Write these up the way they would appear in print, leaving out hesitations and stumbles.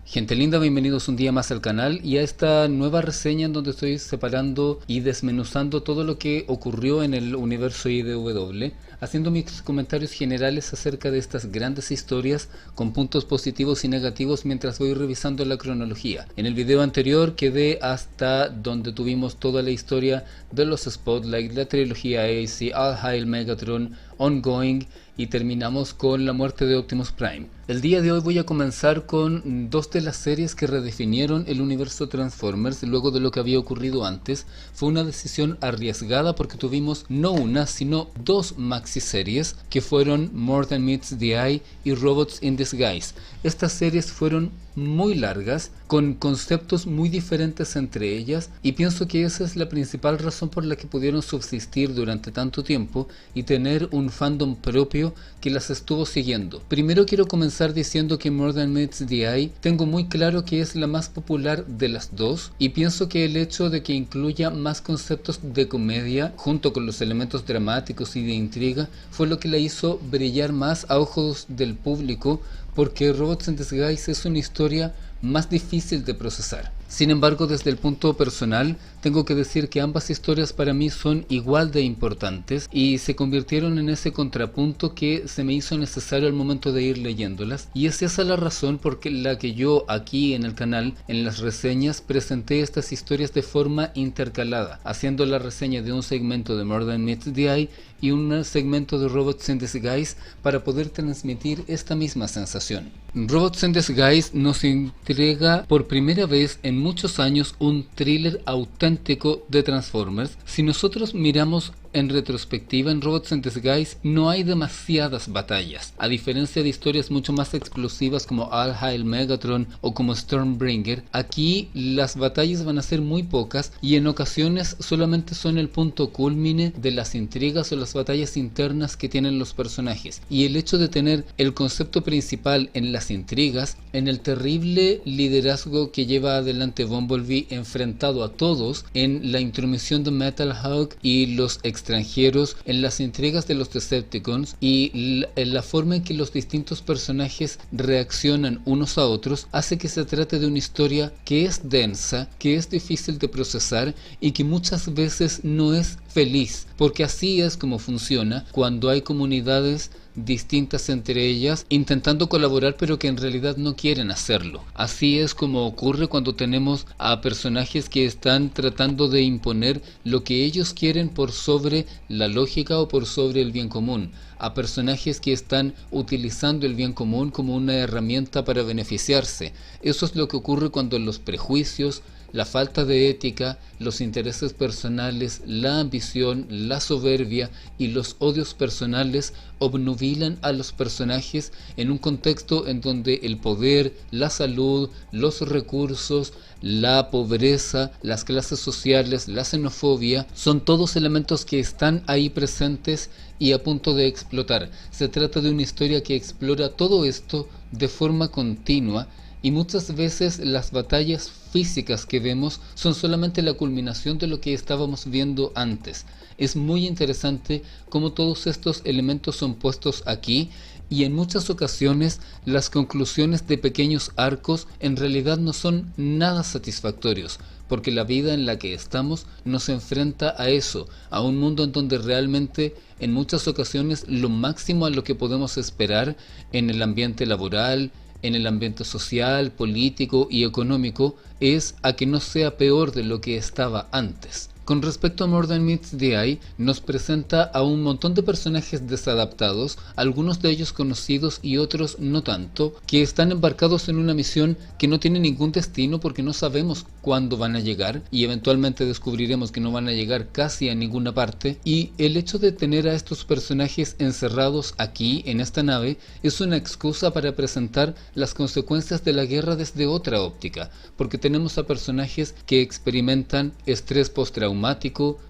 Gente linda, bienvenidos un día más al canal y a esta nueva reseña en donde estoy separando y desmenuzando todo lo que ocurrió en el universo IDW, haciendo mis comentarios generales acerca de estas grandes historias con puntos positivos y negativos mientras voy revisando la cronología. En el video anterior quedé hasta donde tuvimos toda la historia de los Spotlight, la trilogía AC, All Hail Megatron, Ongoing, y terminamos con la muerte de Optimus Prime. El día de hoy voy a comenzar con dos de las series que redefinieron el universo Transformers luego de lo que había ocurrido antes. Fue una decisión arriesgada porque tuvimos no una, sino dos maxi-series que fueron More Than Meets the Eye y Robots in Disguise. Estas series fueron muy largas, con conceptos muy diferentes entre ellas, y pienso que esa es la principal razón por la que pudieron subsistir durante tanto tiempo y tener un fandom propio que las estuvo siguiendo. Primero quiero comenzar diciendo que More Than Meets the Eye tengo muy claro que es la más popular de las dos, y pienso que el hecho de que incluya más conceptos de comedia junto con los elementos dramáticos y de intriga fue lo que la hizo brillar más a ojos del público, porque Robots in Disguise es una historia más difícil de procesar. Sin embargo, desde el punto personal, tengo que decir que ambas historias para mí son igual de importantes y se convirtieron en ese contrapunto que se me hizo necesario al momento de ir leyéndolas, y es esa la razón por la que yo aquí en el canal, en las reseñas, presenté estas historias de forma intercalada, haciendo la reseña de un segmento de More Than Meets the Eye y un segmento de Robots in Disguise para poder transmitir esta misma sensación. Robots in Disguise nos entrega por primera vez en muchos años un thriller auténtico de Transformers. Si nosotros miramos en retrospectiva, en Robots in Disguise no hay demasiadas batallas, a diferencia de historias mucho más explosivas como All Hail Megatron o como Stormbringer. Aquí las batallas van a ser muy pocas y en ocasiones solamente son el punto culmine de las intrigas o las batallas internas que tienen los personajes, y el hecho de tener el concepto principal en las intrigas, en el terrible liderazgo que lleva adelante Bumblebee enfrentado a todos, en la intromisión de Metal Hawk y los extranjeros, en las intrigas de los Decepticons y en la forma en que los distintos personajes reaccionan unos a otros, hace que se trate de una historia que es densa, que es difícil de procesar y que muchas veces no es feliz, porque así es como funciona cuando hay comunidades distintas entre ellas intentando colaborar pero que en realidad no quieren hacerlo. Así es como ocurre cuando tenemos a personajes que están tratando de imponer lo que ellos quieren por sobre la lógica o por sobre el bien común, a personajes que están utilizando el bien común como una herramienta para beneficiarse. Eso es lo que ocurre cuando los prejuicios, la falta de ética, los intereses personales, la ambición, la soberbia y los odios personales obnubilan a los personajes en un contexto en donde el poder, la salud, los recursos, la pobreza, las clases sociales, la xenofobia, son todos elementos que están ahí presentes y a punto de explotar. Se trata de una historia que explora todo esto de forma continua, y muchas veces las batallas físicas que vemos son solamente la culminación de lo que estábamos viendo antes. Es muy interesante cómo todos estos elementos son puestos aquí, y en muchas ocasiones las conclusiones de pequeños arcos en realidad no son nada satisfactorios, porque la vida en la que estamos nos enfrenta a eso, a un mundo en donde realmente en muchas ocasiones lo máximo a lo que podemos esperar en el ambiente laboral, en el ambiente social, político y económico es a que no sea peor de lo que estaba antes. Con respecto a More Than Meets the Eye, nos presenta a un montón de personajes desadaptados, algunos de ellos conocidos y otros no tanto, que están embarcados en una misión que no tiene ningún destino porque no sabemos cuándo van a llegar, y eventualmente descubriremos que no van a llegar casi a ninguna parte. Y el hecho de tener a estos personajes encerrados aquí en esta nave es una excusa para presentar las consecuencias de la guerra desde otra óptica, porque tenemos a personajes que experimentan estrés postraumático,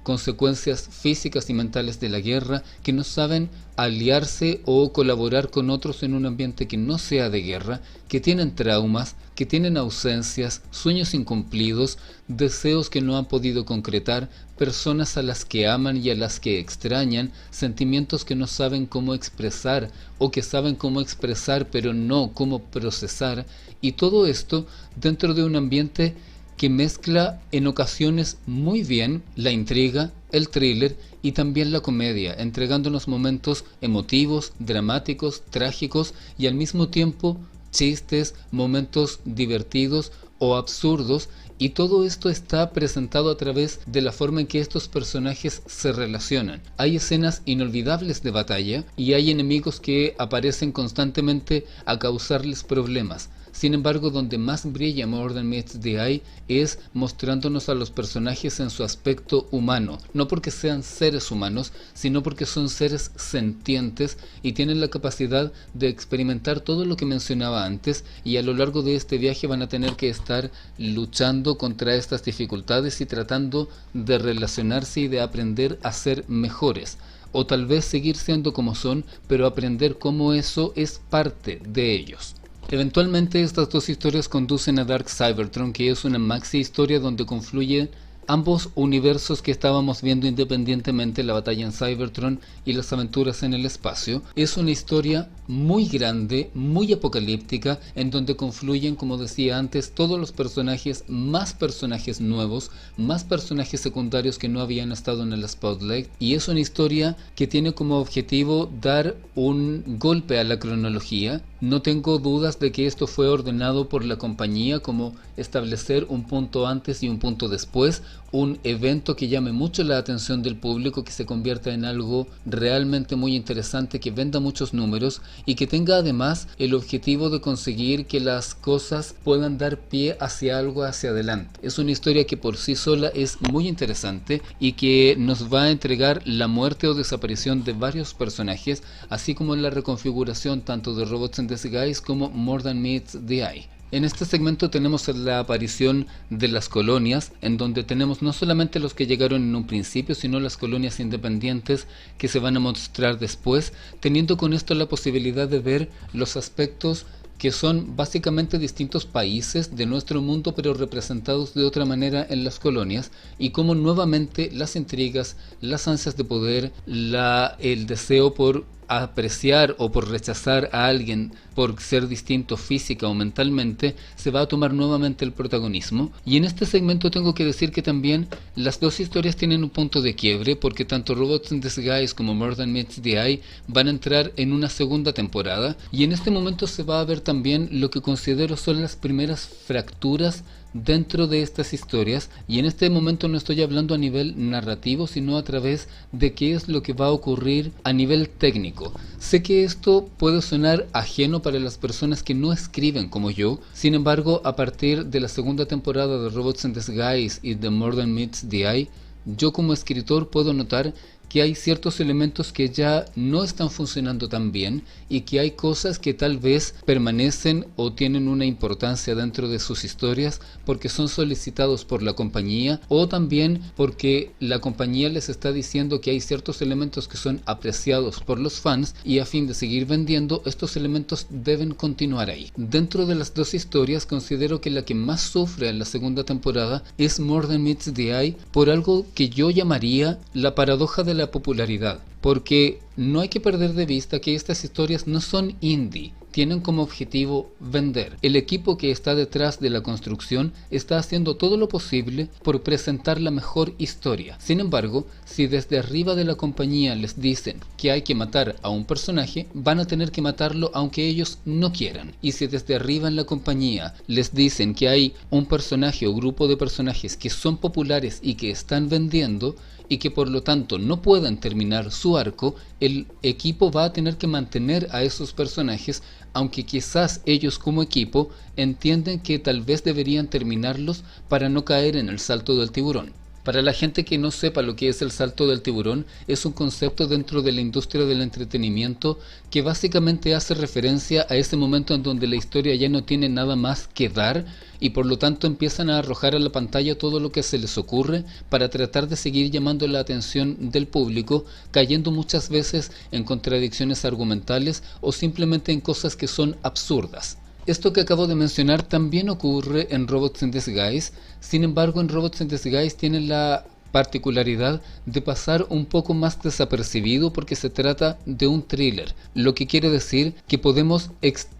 consecuencias físicas y mentales de la guerra, que no saben aliarse o colaborar con otros en un ambiente que no sea de guerra, que tienen traumas, que tienen ausencias, sueños incumplidos, deseos que no han podido concretar, personas a las que aman y a las que extrañan, sentimientos que no saben cómo expresar o que saben cómo expresar pero no cómo procesar, y todo esto dentro de un ambiente que mezcla en ocasiones muy bien la intriga, el thriller y también la comedia, entregándonos momentos emotivos, dramáticos, trágicos y al mismo tiempo chistes, momentos divertidos o absurdos, y todo esto está presentado a través de la forma en que estos personajes se relacionan. Hay escenas inolvidables de batalla y hay enemigos que aparecen constantemente a causarles problemas. Sin embargo, donde más brilla More Than Meets the Eye es mostrándonos a los personajes en su aspecto humano, no porque sean seres humanos, sino porque son seres sentientes y tienen la capacidad de experimentar todo lo que mencionaba antes, y a lo largo de este viaje van a tener que estar luchando contra estas dificultades y tratando de relacionarse y de aprender a ser mejores. O tal vez seguir siendo como son, pero aprender cómo eso es parte de ellos. Eventualmente estas dos historias conducen a Dark Cybertron, que es una maxi historia donde confluyen ambos universos que estábamos viendo independientemente, la batalla en Cybertron y las aventuras en el espacio. Es una historia muy grande, muy apocalíptica, en donde confluyen, como decía antes, todos los personajes, más personajes nuevos, más personajes secundarios que no habían estado en el Spotlight, y es una historia que tiene como objetivo dar un golpe a la cronología. No tengo dudas de que esto fue ordenado por la compañía, como establecer un punto antes y un punto después, un evento que llame mucho la atención del público, que se convierta en algo realmente muy interesante, que venda muchos números y que tenga además el objetivo de conseguir que las cosas puedan dar pie hacia algo hacia adelante. Es una historia que por sí sola es muy interesante y que nos va a entregar la muerte o desaparición de varios personajes, así como la reconfiguración tanto de Robots in Disguise como More Than Meets the Eye. En este segmento tenemos la aparición de las colonias, en donde tenemos no solamente los que llegaron en un principio, sino las colonias independientes que se van a mostrar después, teniendo con esto la posibilidad de ver los aspectos que son básicamente distintos países de nuestro mundo, pero representados de otra manera en las colonias, y cómo nuevamente las intrigas, las ansias de poder, el deseo por apreciar o por rechazar a alguien por ser distinto física o mentalmente, se va a tomar nuevamente el protagonismo. Y en este segmento tengo que decir que también las dos historias tienen un punto de quiebre, porque tanto Robots in Disguise como More Than Meets the Eye van a entrar en una segunda temporada, y en este momento se va a ver también lo que considero son las primeras fracturas dentro de estas historias, y en este momento no estoy hablando a nivel narrativo, sino a través de qué es lo que va a ocurrir a nivel técnico. Sé que esto puede sonar ajeno para las personas que no escriben como yo, sin embargo, a partir de la segunda temporada de Robots in Disguise y de More Than Meets the Eye, yo como escritor puedo notar que hay ciertos elementos que ya no están funcionando tan bien, y que hay cosas que tal vez permanecen o tienen una importancia dentro de sus historias porque son solicitados por la compañía, o también porque la compañía les está diciendo que hay ciertos elementos que son apreciados por los fans, y a fin de seguir vendiendo, estos elementos deben continuar ahí. Dentro de las dos historias, considero que la que más sufre en la segunda temporada es More Than Meets the Eye, por algo que yo llamaría la paradoja de la popularidad, porque no hay que perder de vista que estas historias no son indie, tienen como objetivo vender. El equipo que está detrás de la construcción está haciendo todo lo posible por presentar la mejor historia. Sin embargo, si desde arriba de la compañía les dicen que hay que matar a un personaje, van a tener que matarlo aunque ellos no quieran. Y si desde arriba en la compañía les dicen que hay un personaje o grupo de personajes que son populares y que están vendiendo, y que por lo tanto no puedan terminar su arco, el equipo va a tener que mantener a esos personajes, aunque quizás ellos como equipo entienden que tal vez deberían terminarlos para no caer en el salto del tiburón. Para la gente que no sepa lo que es el salto del tiburón, es un concepto dentro de la industria del entretenimiento que básicamente hace referencia a ese momento en donde la historia ya no tiene nada más que dar, y por lo tanto empiezan a arrojar a la pantalla todo lo que se les ocurre para tratar de seguir llamando la atención del público, cayendo muchas veces en contradicciones argumentales o simplemente en cosas que son absurdas. Esto que acabo de mencionar también ocurre en Robots in Disguise. Sin embargo, en Robots in Disguise tienen la particularidad de pasar un poco más desapercibido porque se trata de un thriller, lo que quiere decir que podemos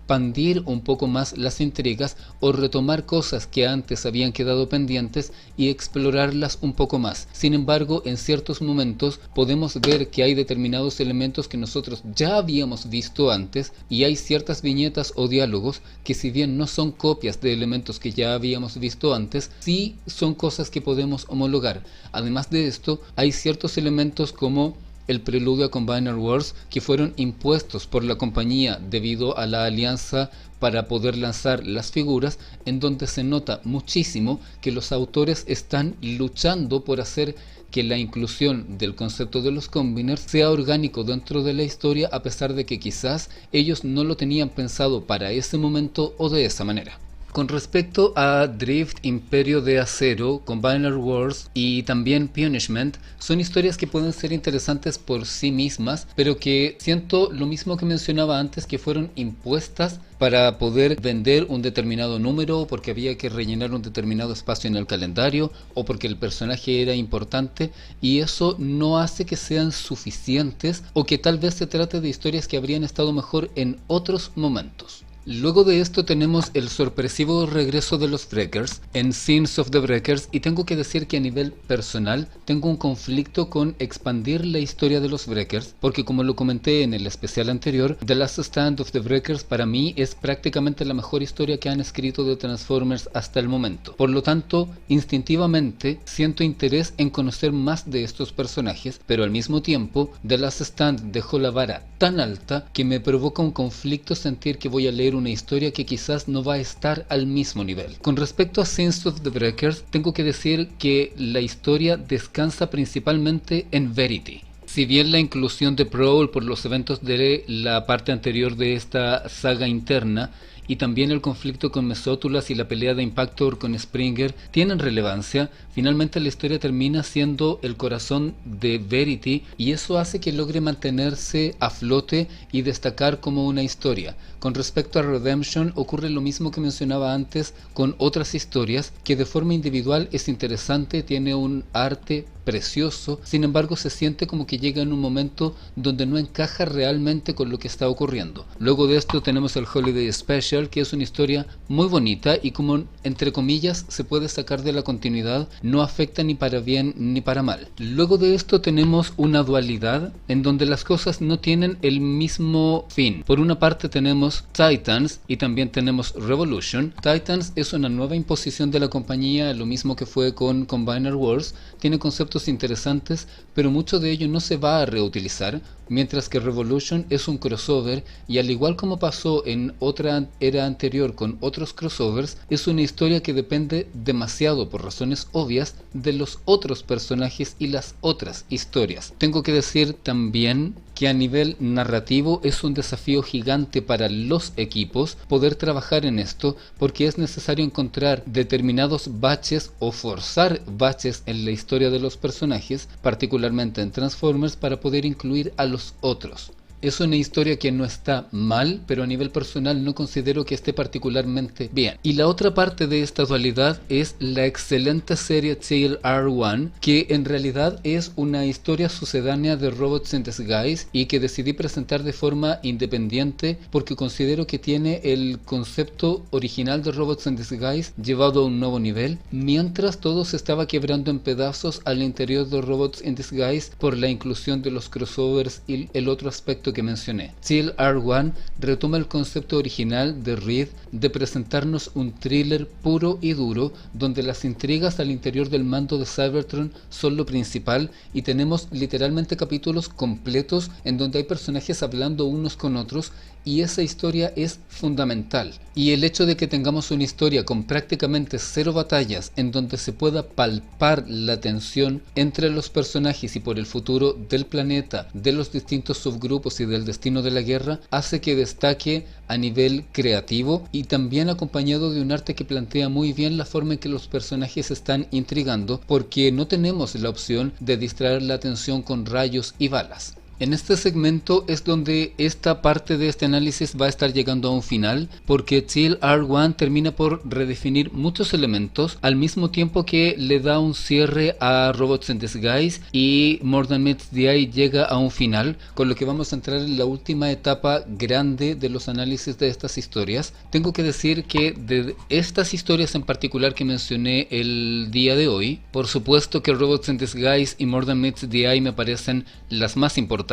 expandir un poco más las intrigas o retomar cosas que antes habían quedado pendientes y explorarlas un poco más. Sin embargo, en ciertos momentos podemos ver que hay determinados elementos que nosotros ya habíamos visto antes y hay ciertas viñetas o diálogos que, si bien no son copias de elementos que ya habíamos visto antes, sí son cosas que podemos homologar. Además de esto, hay ciertos elementos como el preludio a Combiner Wars que fueron impuestos por la compañía debido a la alianza para poder lanzar las figuras, en donde se nota muchísimo que los autores están luchando por hacer que la inclusión del concepto de los Combiners sea orgánico dentro de la historia, a pesar de que quizás ellos no lo tenían pensado para ese momento o de esa manera. Con respecto a Drift, Imperio de Acero, Combiner Wars y también Punishment, son historias que pueden ser interesantes por sí mismas, pero que siento lo mismo que mencionaba antes, que fueron impuestas para poder vender un determinado número, porque había que rellenar un determinado espacio en el calendario, o porque el personaje era importante, y eso no hace que sean suficientes, o que tal vez se trate de historias que habrían estado mejor en otros momentos. Luego de esto tenemos el sorpresivo regreso de los Breakers en Sins of the Breakers, y tengo que decir que a nivel personal tengo un conflicto con expandir la historia de los Breakers, porque como lo comenté en el especial anterior, The Last Stand of the Breakers para mí es prácticamente la mejor historia que han escrito de Transformers hasta el momento. Por lo tanto, instintivamente siento interés en conocer más de estos personajes, pero al mismo tiempo The Last Stand dejó la vara tan alta que me provoca un conflicto sentir que voy a leer una historia que quizás no va a estar al mismo nivel. Con respecto a Sins of the Breakers, tengo que decir que la historia descansa principalmente en Verity. Si bien la inclusión de Prowl por los eventos de la parte anterior de esta saga interna y también el conflicto con Mesótulas y la pelea de Impactor con Springer tienen relevancia, finalmente la historia termina siendo el corazón de Verity, y eso hace que logre mantenerse a flote y destacar como una historia. Con respecto a Redemption ocurre lo mismo que mencionaba antes con otras historias, que de forma individual es interesante, tiene un arte precioso, sin embargo se siente como que llega en un momento donde no encaja realmente con lo que está ocurriendo. Luego de esto tenemos el Holiday Special, que es una historia muy bonita y, como entre comillas se puede sacar de la continuidad, no afecta ni para bien ni para mal. Luego de esto tenemos una dualidad en donde las cosas no tienen el mismo fin. Por una parte tenemos Titans y también tenemos Revolution. Titans es una nueva imposición de la compañía, lo mismo que fue con Combiner Wars. Tiene conceptos interesantes, pero mucho de ello no se va a reutilizar, mientras que Revolution es un crossover, y al igual como pasó en otra era anterior con otros crossovers, es una historia que depende demasiado, por razones obvias, de los otros personajes y las otras historias. Tengo que decir también que a nivel narrativo es un desafío gigante para los equipos poder trabajar en esto, porque es necesario encontrar determinados baches o forzar baches en la historia de los personajes, particularmente en Transformers, para poder incluir a los otros. Es una historia que no está mal, pero a nivel personal no considero que esté particularmente bien. Y la otra parte de esta dualidad es la excelente serie TLR1, que en realidad es una historia sucedánea de Robots in Disguise y que decidí presentar de forma independiente porque considero que tiene el concepto original de Robots in Disguise llevado a un nuevo nivel, mientras todo se estaba quebrando en pedazos al interior de Robots in Disguise por la inclusión de los crossovers y el otro aspecto que mencioné. TLR1 retoma el concepto original de Reed de presentarnos un thriller puro y duro, donde las intrigas al interior del mando de Cybertron son lo principal, y tenemos literalmente capítulos completos en donde hay personajes hablando unos con otros, y esa historia es fundamental. Y el hecho de que tengamos una historia con prácticamente 0 batallas, en donde se pueda palpar la tensión entre los personajes y por el futuro del planeta, de los distintos subgrupos y del destino de la guerra, hace que destaque a nivel creativo, y también acompañado de un arte que plantea muy bien la forma en que los personajes están intrigando, porque no tenemos la opción de distraer la atención con rayos y balas. En este segmento es donde esta parte de este análisis va a estar llegando a un final, porque Teal R1 termina por redefinir muchos elementos al mismo tiempo que le da un cierre a Robots in Disguise, y More Than Meets the Eye llega a un final, con lo que vamos a entrar en la última etapa grande de los análisis de estas historias. Tengo que decir que de estas historias en particular que mencioné el día de hoy, por supuesto que Robots in Disguise y More Than Meets the Eye me parecen las más importantes.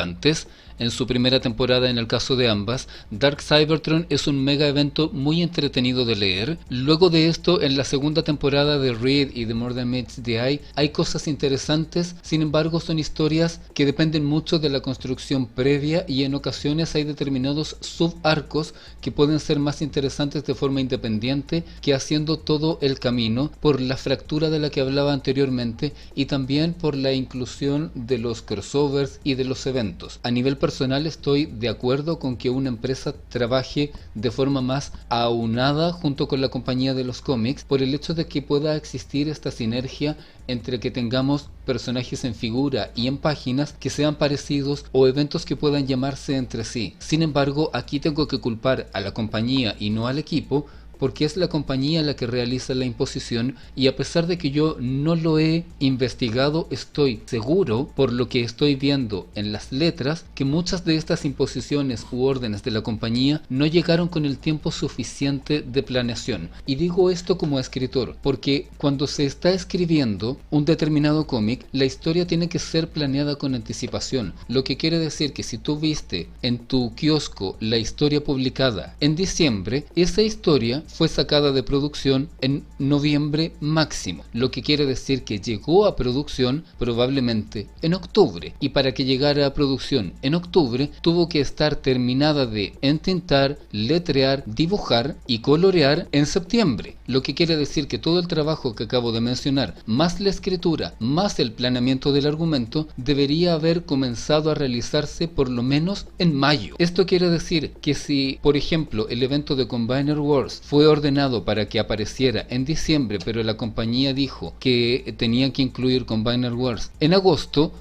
En su primera temporada, en el caso de ambas, Dark Cybertron es un mega evento muy entretenido de leer. Luego de esto, en la segunda temporada de Reed y de More Than Meets the Eye hay cosas interesantes, sin embargo son historias que dependen mucho de la construcción previa, y en ocasiones hay determinados subarcos que pueden ser más interesantes de forma independiente que haciendo todo el camino, por la fractura de la que hablaba anteriormente y también por la inclusión de los crossovers y de los eventos. A nivel personal estoy de acuerdo con que una empresa trabaje de forma más aunada junto con la compañía de los cómics, por el hecho de que pueda existir esta sinergia entre que tengamos personajes en figura y en páginas que sean parecidos o eventos que puedan llamarse entre sí. Sin embargo, aquí tengo que culpar a la compañía y no al equipo, porque es la compañía la que realiza la imposición, y a pesar de que yo no lo he investigado, estoy seguro, por lo que estoy viendo en las letras, que muchas de estas imposiciones u órdenes de la compañía no llegaron con el tiempo suficiente de planeación. Y digo esto como escritor, porque cuando se está escribiendo un determinado cómic, la historia tiene que ser planeada con anticipación, lo que quiere decir que si tú viste en tu kiosco la historia publicada en diciembre, esa historia fue sacada de producción en noviembre máximo, lo que quiere decir que llegó a producción probablemente en octubre, y para que llegara a producción en octubre tuvo que estar terminada de entintar, letrear, dibujar y colorear en septiembre, lo que quiere decir que todo el trabajo que acabo de mencionar, más la escritura, más el planeamiento del argumento, debería haber comenzado a realizarse por lo menos en mayo. Esto quiere decir que si, por ejemplo, el evento de Combiner Wars fue ordenado para que apareciera en diciembre, pero la compañía dijo que tenía que incluir Combiner Wars en agosto,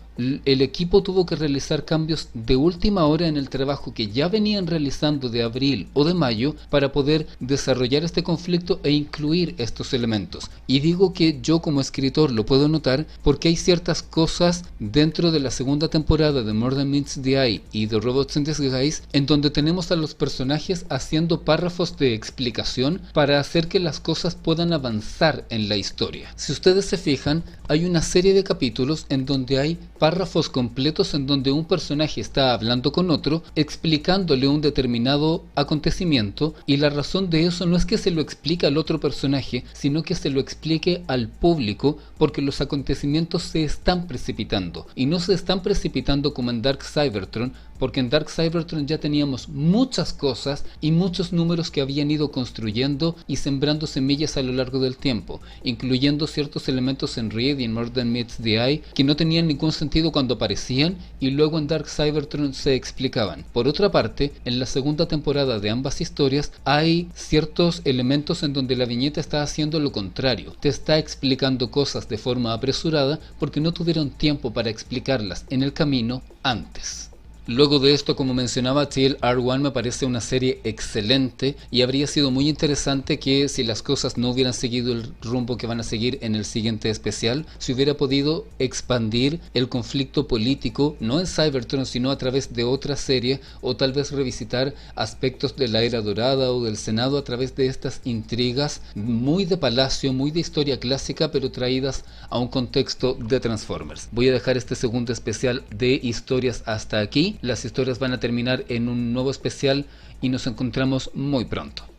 el equipo tuvo que realizar cambios de última hora en el trabajo que ya venían realizando de abril o de mayo para poder desarrollar este conflicto e incluir estos elementos. Y digo que yo como escritor lo puedo notar porque hay ciertas cosas dentro de la segunda temporada de More Than Meets the Eye y de Robots in Disguise en donde tenemos a los personajes haciendo párrafos de explicación para hacer que las cosas puedan avanzar en la historia. Si ustedes se fijan, hay una serie de capítulos en donde hay párrafos completos en donde un personaje está hablando con otro, explicándole un determinado acontecimiento, y la razón de eso no es que se lo explique al otro personaje, sino que se lo explique al público, porque los acontecimientos se están precipitando, y no se están precipitando como en Dark Cybertron, porque en Dark Cybertron ya teníamos muchas cosas y muchos números que habían ido construyendo y sembrando semillas a lo largo del tiempo, incluyendo ciertos elementos en Reed y en More Than Meets the Eye que no tenían ningún sentido cuando aparecían y luego en Dark Cybertron se explicaban. Por otra parte, en la segunda temporada de ambas historias hay ciertos elementos en donde la viñeta está haciendo lo contrario, te está explicando cosas de forma apresurada porque no tuvieron tiempo para explicarlas en el camino antes. Luego de esto, como mencionaba, Teal R1 me parece una serie excelente y habría sido muy interesante que si las cosas no hubieran seguido el rumbo que van a seguir en el siguiente especial, se hubiera podido expandir el conflicto político, no en Cybertron sino a través de otra serie, o tal vez revisitar aspectos de la Era Dorada o del Senado a través de estas intrigas muy de palacio, muy de historia clásica, pero traídas a un contexto de Transformers. Voy a dejar este segundo especial de historias hasta aquí. Las historias van a terminar en un nuevo especial y nos encontramos muy pronto.